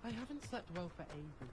I haven't slept well for ages.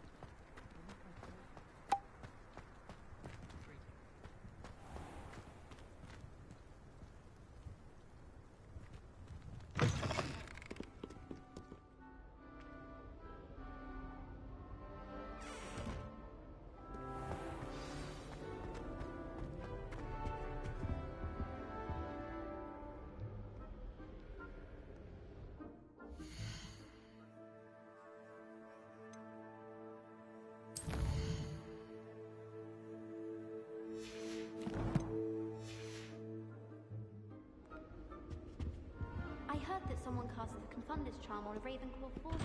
I heard that someone cast the Confunder's charm on a Ravenclaw force.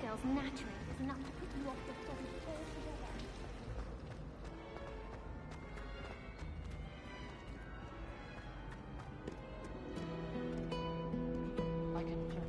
Girls naturally is enough to put you off the study altogether. I can check.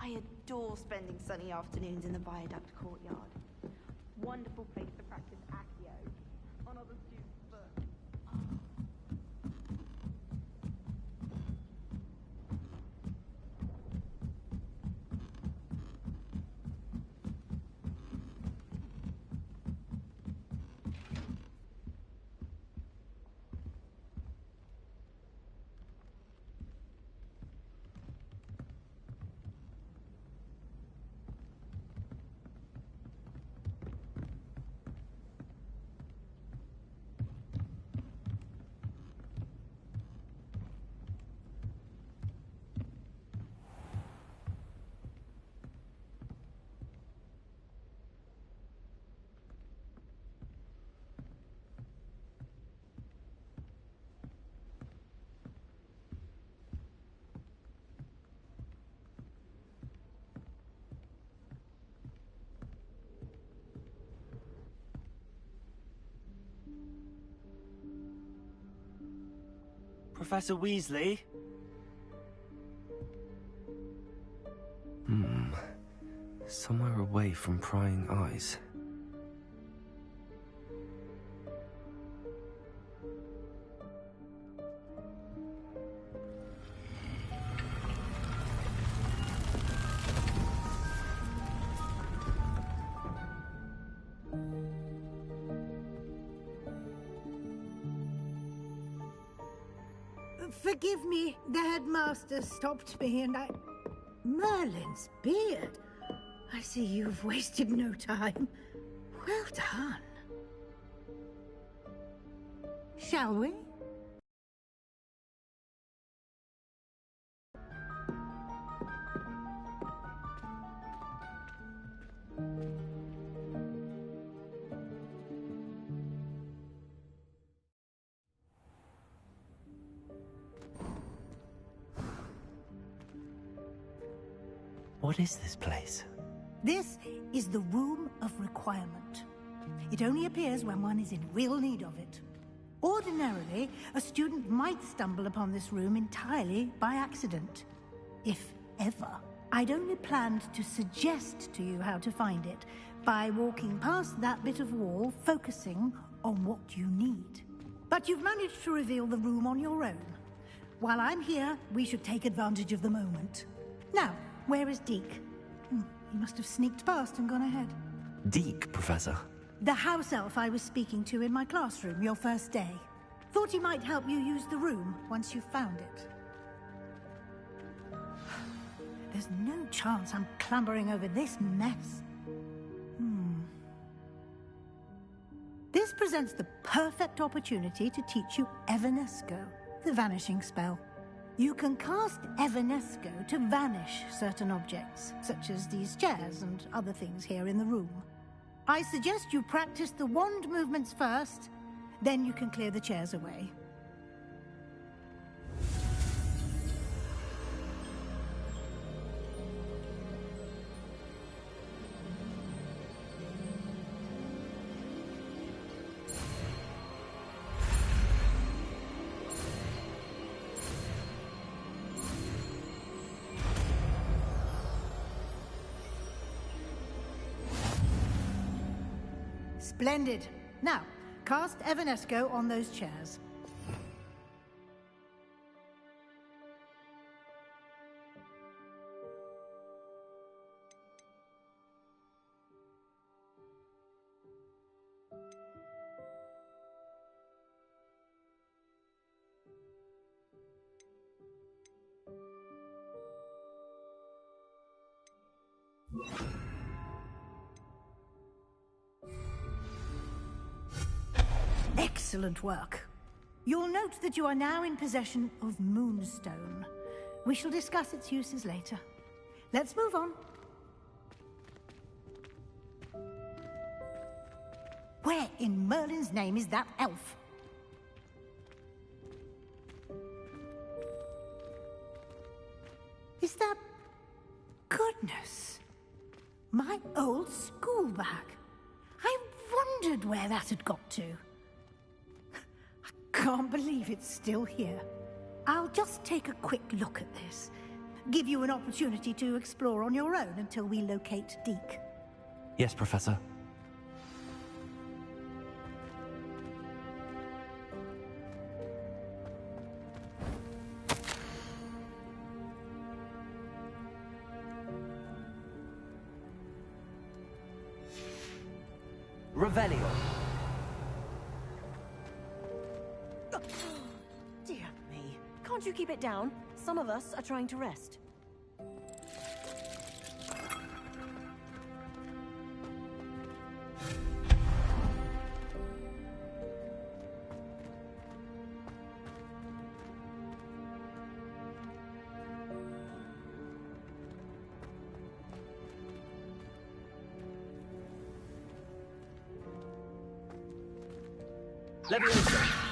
I adore spending sunny afternoons in the Viaduct courtyard. Wonderful place to practice Accio on other students' books. Professor Weasley? Somewhere away from prying eyes. Forgive me, the headmaster stopped me and I... Merlin's beard. I see you've wasted no time. Well done. Shall we? What is this place? This is the Room of Requirement. It only appears when one is in real need of it. Ordinarily, a student might stumble upon this room entirely by accident. If ever. I'd only planned to suggest to you how to find it by walking past that bit of wall, focusing on what you need. But you've managed to reveal the room on your own. While I'm here, we should take advantage of the moment. Now, where is Deke? He must have sneaked past and gone ahead. Deke, Professor. The house elf I was speaking to in my classroom your first day. Thought he might help you use the room once you found it. There's no chance I'm clambering over this mess. This presents the perfect opportunity to teach you Evanesco, the vanishing spell. You can cast Evanesco to vanish certain objects, such as these chairs and other things here in the room. I suggest you practice the wand movements first, then you can clear the chairs away. Splendid. Now, cast Evanesco on those chairs. Excellent work. You'll note that you are now in possession of Moonstone. We shall discuss its uses later. Let's move on. Where in Merlin's name is that elf? Is that... Goodness! My old school bag. I wondered where that had got to. Can't believe it's still here. I'll just take a quick look at this. Give you an opportunity to explore on your own until we locate Deke. Yes, Professor. Revelio. Dear me. Can't you keep it down? Some of us are trying to rest. Leviosa.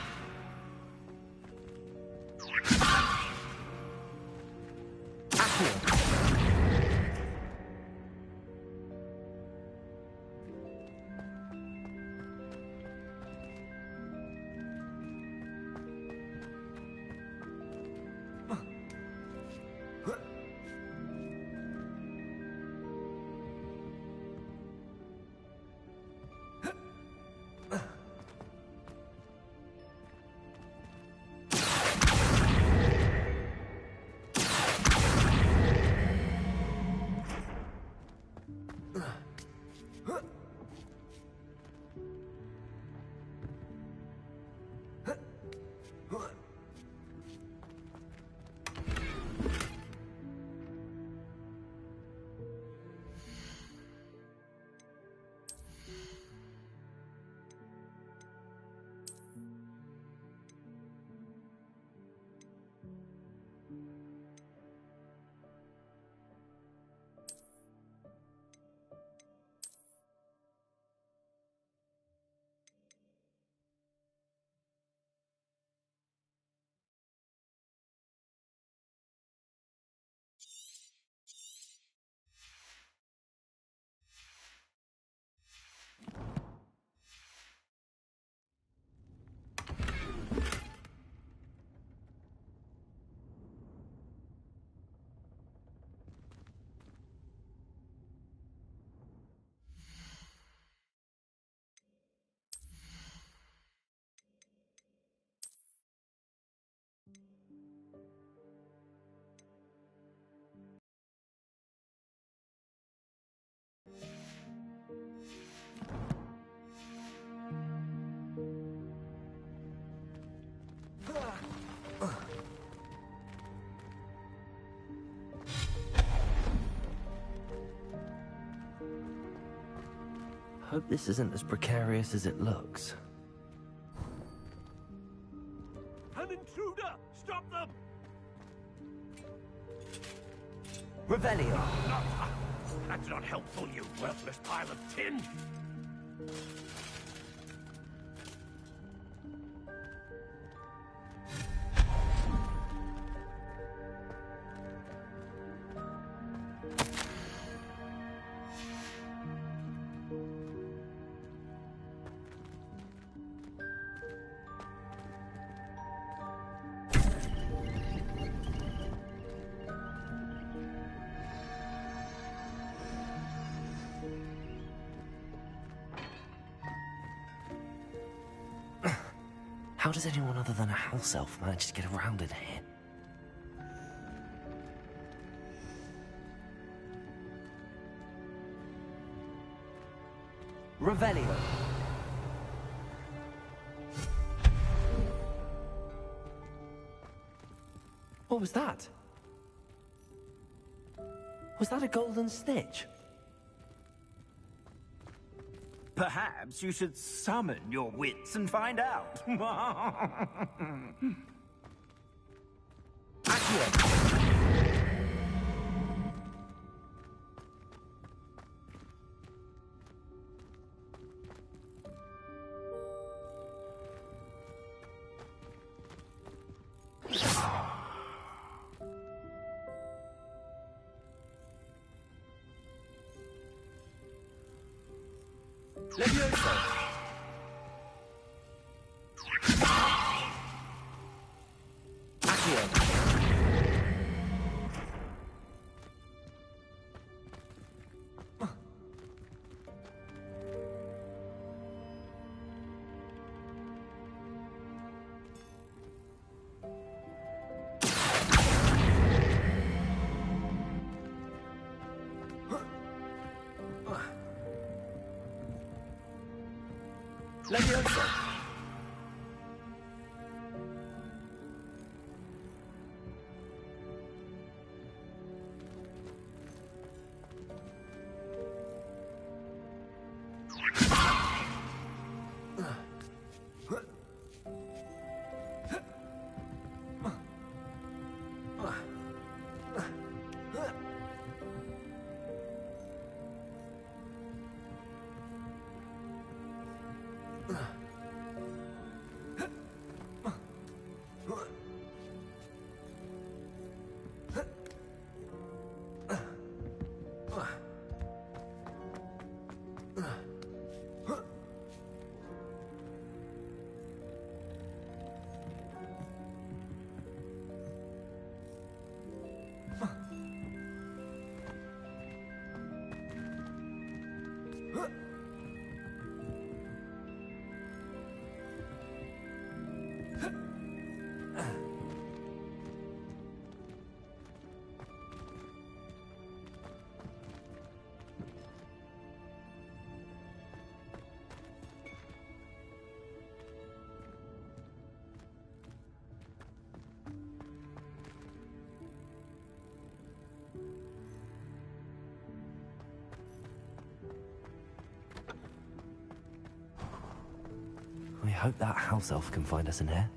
Hope this isn't as precarious as it looks. An intruder! Stop them! Revelio. That's not helpful, you worthless pile of tin! How does anyone other than a house elf manage to get around in here? Revelio. What was that? Was that a golden snitch? Perhaps you should summon your wits and find out. Accio. Levioso! Accio. Levioso! I hope that house elf can find us in here.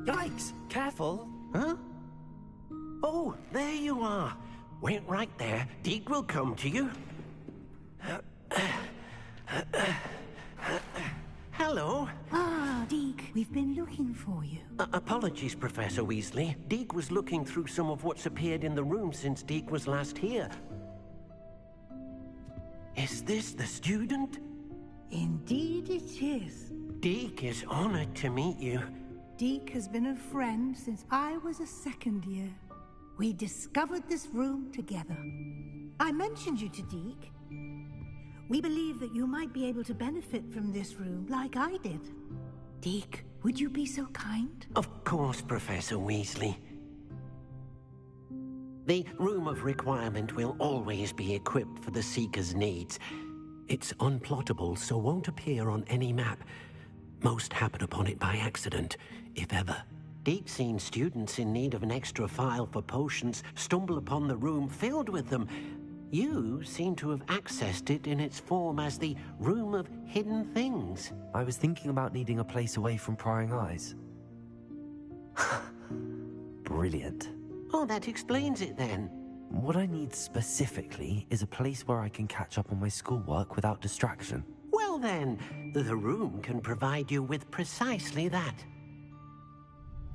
Yikes! Careful! Huh? Oh, there you are. Wait right there. Deke will come to you. Hello. Ah, Deke, we've been looking for you. Apologies, Professor Weasley. Deke was looking through some of what's appeared in the room since Deke was last here. Is this the student? Indeed it is. Deke is honored to meet you. Deke has been a friend since I was a second year. We discovered this room together. I mentioned you to Deke. We believe that you might be able to benefit from this room like I did. Deke, would you be so kind? Of course, Professor Weasley. The Room of Requirement will always be equipped for the Seeker's needs. It's unplottable, so won't appear on any map. Most happen upon it by accident, if ever. Deke's seen students in need of an extra file for potions stumble upon the room filled with them. You seem to have accessed it in its form as the Room of Hidden Things. I was thinking about needing a place away from prying eyes. Brilliant. Oh, that explains it then. What I need specifically is a place where I can catch up on my schoolwork without distraction. Well then, the room can provide you with precisely that.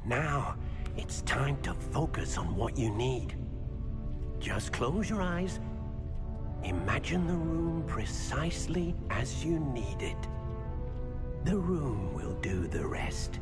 Now, it's time to focus on what you need. Just close your eyes. Imagine the room precisely as you need it. The room will do the rest.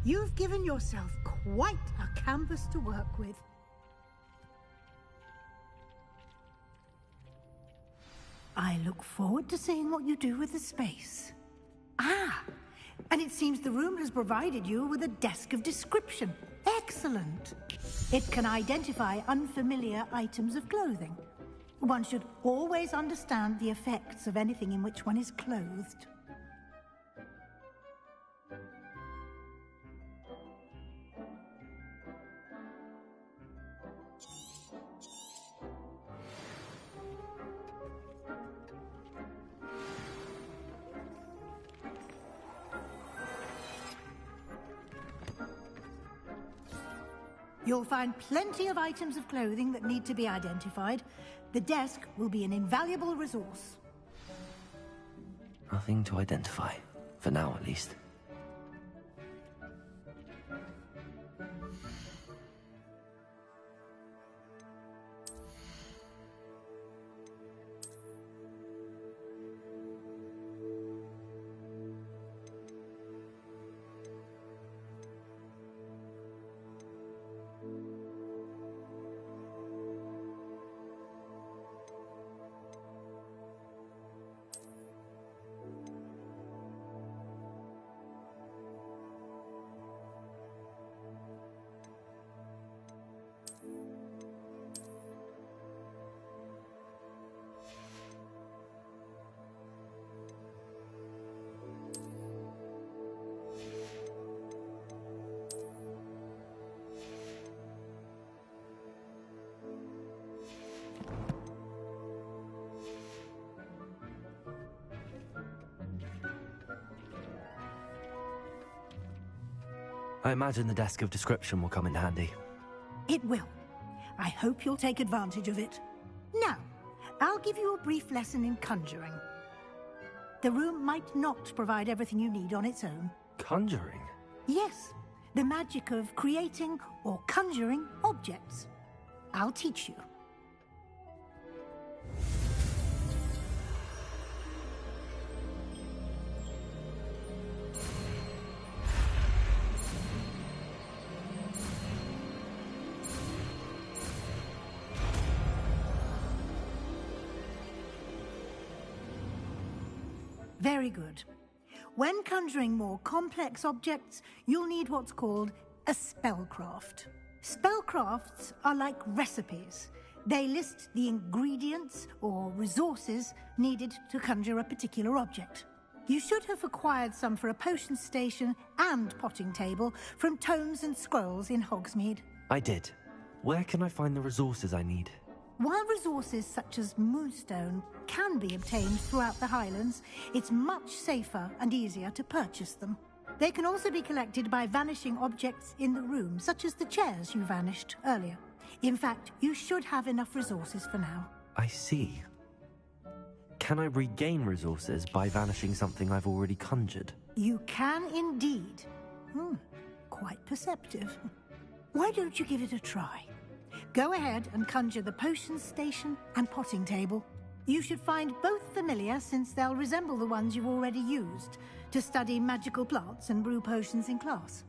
You've given yourself quite a canvas to work with. I look forward to seeing what you do with the space. Ah, and it seems the room has provided you with a desk of description. Excellent. It can identify unfamiliar items of clothing. One should always understand the effects of anything in which one is clothed. You'll find plenty of items of clothing that need to be identified. The desk will be an invaluable resource. Nothing to identify. For now, at least. I imagine the desk of description will come in handy. It will. I hope you'll take advantage of it. Now, I'll give you a brief lesson in conjuring. The room might not provide everything you need on its own. Conjuring? Yes, the magic of creating or conjuring objects. I'll teach you. Very good. When conjuring more complex objects, you'll need what's called a spellcraft. Spellcrafts are like recipes. They list the ingredients or resources needed to conjure a particular object. You should have acquired some for a potion station and potting table from tomes and scrolls in Hogsmeade. I did. Where can I find the resources I need? While resources such as Moonstone can be obtained throughout the Highlands, it's much safer and easier to purchase them. They can also be collected by vanishing objects in the room, such as the chairs you vanished earlier. In fact, you should have enough resources for now. I see. Can I regain resources by vanishing something I've already conjured? You can indeed. Quite perceptive. Why don't you give it a try? Go ahead and conjure the potions station and potting table. You should find both familiar, since they'll resemble the ones you've already used to study magical plants and brew potions in class.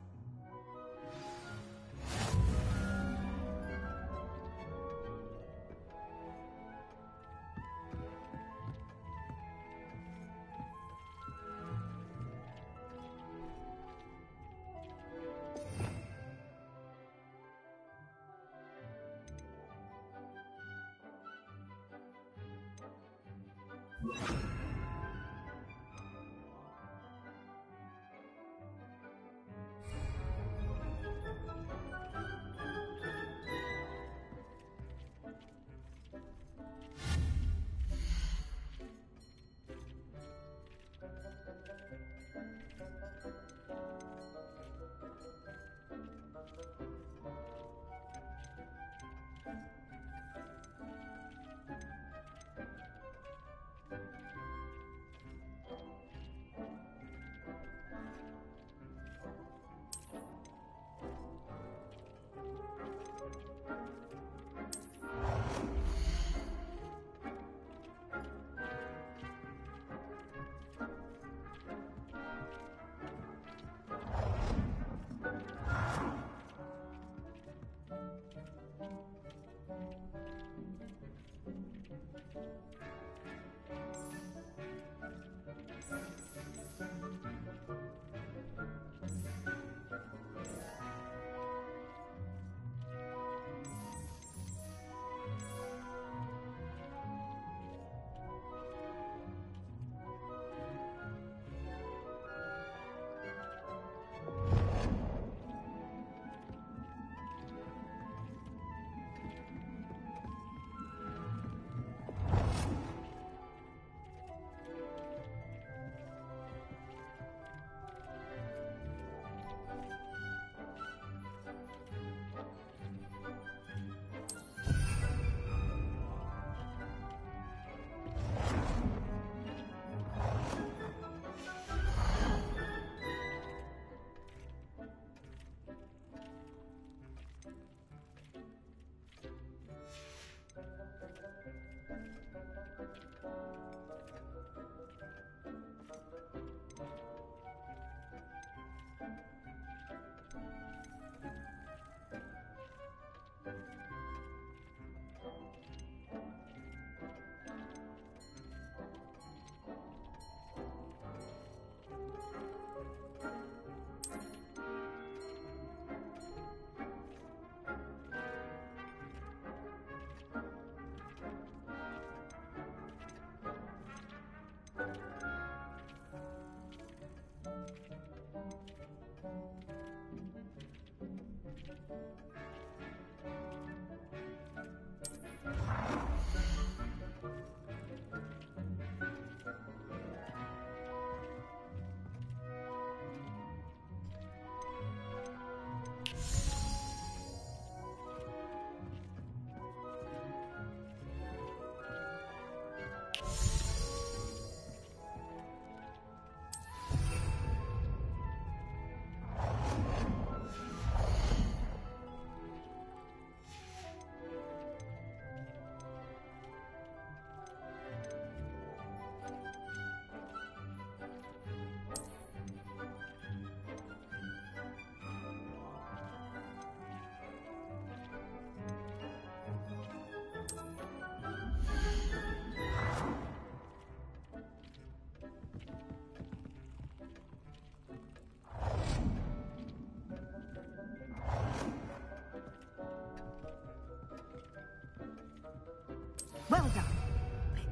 Well done.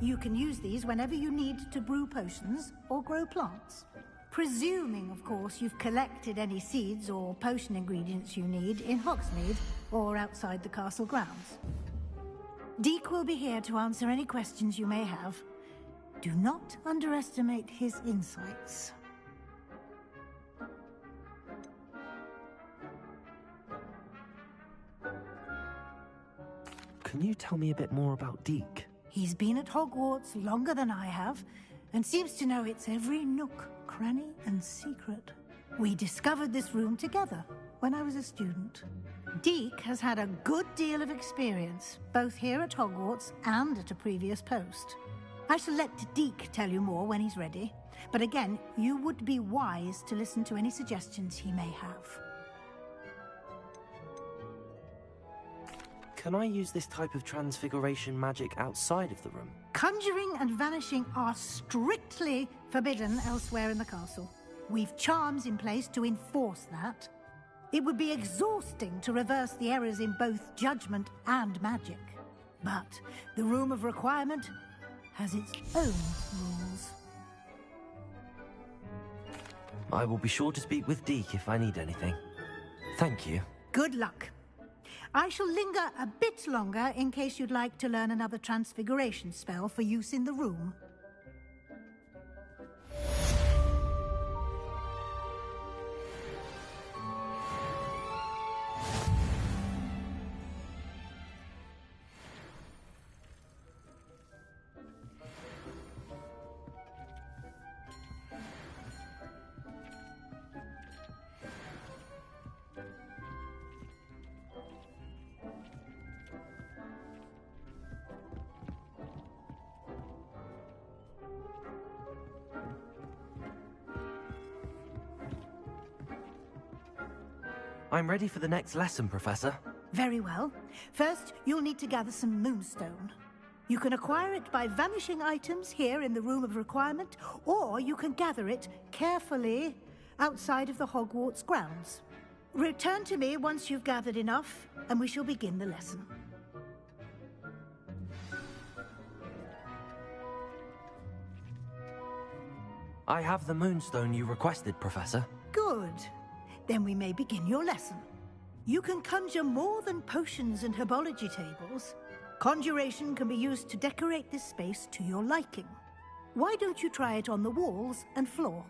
You can use these whenever you need to brew potions or grow plants. Presuming, of course, you've collected any seeds or potion ingredients you need in Hogsmeade or outside the castle grounds. Deke will be here to answer any questions you may have. Do not underestimate his insights. Can you tell me a bit more about Deke? He's been at Hogwarts longer than I have, and seems to know its every nook, cranny, and secret. We discovered this room together when I was a student. Deke has had a good deal of experience, both here at Hogwarts and at a previous post. I shall let Deke tell you more when he's ready, but again, you would be wise to listen to any suggestions he may have. Can I use this type of transfiguration magic outside of the room? Conjuring and vanishing are strictly forbidden elsewhere in the castle. We've charms in place to enforce that. It would be exhausting to reverse the errors in both judgment and magic. But the Room of Requirement has its own rules. I will be sure to speak with Deke if I need anything. Thank you. Good luck. I shall linger a bit longer in case you'd like to learn another transfiguration spell for use in the room. I'm ready for the next lesson, Professor. Very well. First, you'll need to gather some moonstone. You can acquire it by vanishing items here in the Room of Requirement, or you can gather it carefully outside of the Hogwarts grounds. Return to me once you've gathered enough, and we shall begin the lesson. I have the moonstone you requested, Professor. Good. Then we may begin your lesson. You can conjure more than potions and herbology tables. Conjuration can be used to decorate this space to your liking. Why don't you try it on the walls and floor?